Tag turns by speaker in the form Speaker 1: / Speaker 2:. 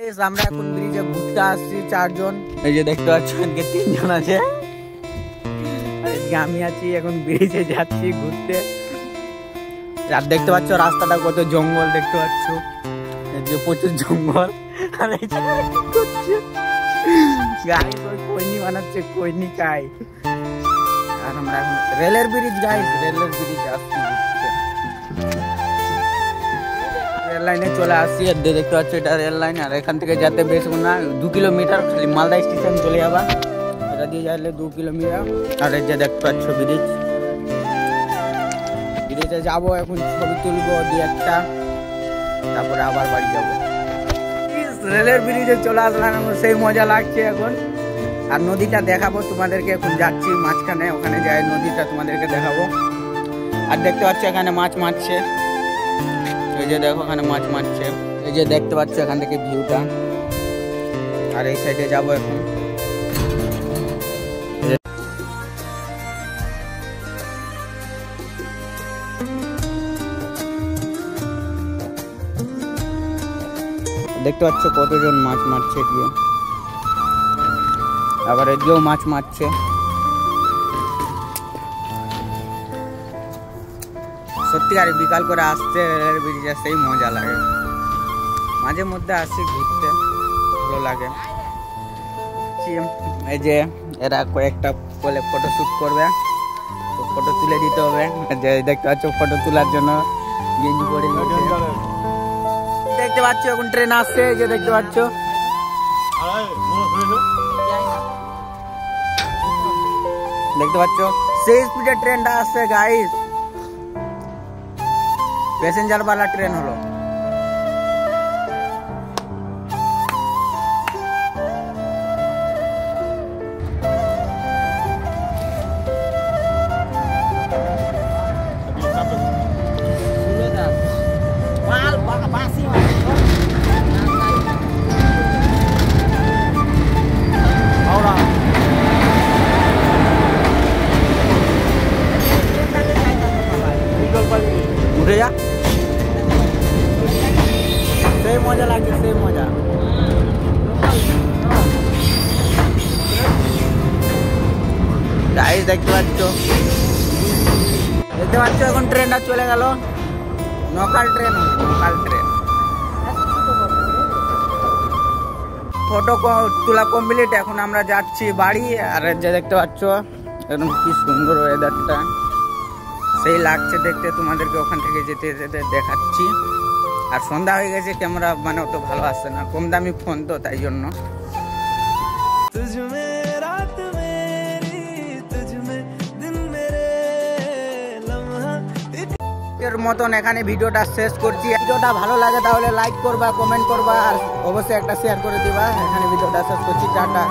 Speaker 1: আমরা এখন ব্রিজে ঘুরতে আসছি চারজন। এই যে দেখতে পাচ্ছ এদিকে তিনজন আছে, আমি আছি। এখন ব্রিজে যাচ্ছি ঘুরতে। আর দেখতে পাচ্ছ রাস্তাটা কত জঙ্গল, দেখতে পাচ্ছ যে প্রচুর জঙ্গল। আর কইনি বানাচ্ছে, কইনি খাই। আর আমরা এখন রেলের ব্রিজ গাইস, রেলের ব্রিজ আসছি ঘুরতে। রেল লাইনে চলে আসছি। আর দেখতে পাচ্ছ এটা রেল লাইন। আর এখান থেকে যেতে বেশ না 2 কিলোমিটার, খালি মালদা স্টেশন চলে যাবা। এটা দিয়ে যাইলে 2 কিলোমিটার। আর এই যে দেখতে পাচ্ছ ব্রিজ, ব্রিজে যাবো এখন, ছবি তুলবো 2-1টা, তারপরে আবার বাড়ি যাবো। রেলের ব্রিজে চলে আসলাম, সেই মজা লাগছে এখন। আর নদীটা দেখাবো তোমাদেরকে, এখন যাচ্ছি মাঝখানে, ওখানে যাই নদীটা তোমাদেরকে দেখাবো। আর দেখতে পাচ্ছ এখানে মাছ মারছে, এই যে দেখো এখানে মাছ মারছে। এই যে দেখতে পাচ্ছ এখান থেকে ভিউটা। আর এই সাইডে যাবো এখন। দেখতে পাচ্ছ কতজন মাছ মারছে দিয়ে, আবার এদিকেও মাছ মারছে। সত্যিকার বিকাল করে আসতে রেলের ব্রিজে সেই মজা লাগে। মাঝে মধ্যে আসছি ঘুরতে, ভালো লাগে। এই যে এরা কয়েকটা বলে ফটো শুট করবে, তো ফটো তুলে দিতে হবে। যে দেখতে পাচ্ছ ফটো তোলার জন্য গেঞ্জি পরে দেখতে পাচ্ছ এখন ট্রেন আসছে, যে দেখতে পাচ্ছ দেখতে পাচ্ছ সেই স্পিডে ট্রেনটা আসছে গাইস, প্যাসেঞ্জার वाला ট্রেন হলো। উঠে যা, সেই মজা লাগছে, সেই মজা। গাইস দেখতে পাচ্ছ, দেখতে পাচ্ছ এখন ট্রেনটা চলে গেল। Local train, local train. Photo তোলা কমপ্লিট, এখন আমরা যাচ্ছি বাড়ি। আর যে দেখতে পাচ্ছ একদম কি সুন্দর ওয়েদারটা, সেই লাগছে দেখতে। তোমাদেরকে ওখান থেকে যেতে যেতে দেখাচ্ছি। আর সন্ধ্যা হয়ে গেছে, ক্যামেরা মানে অত ভালো আসছে না, কম দামি ফোন তো, তাই জন্য। এর মতন এখানে ভিডিওটা শেষ করছি। ভিডিওটা ভালো লাগে তাহলে লাইক করবা, কমেন্ট করবা, আর অবশ্যই একটা শেয়ার করে দিবা। এখানে ভিডিওটা শেষ করছি, টাটা।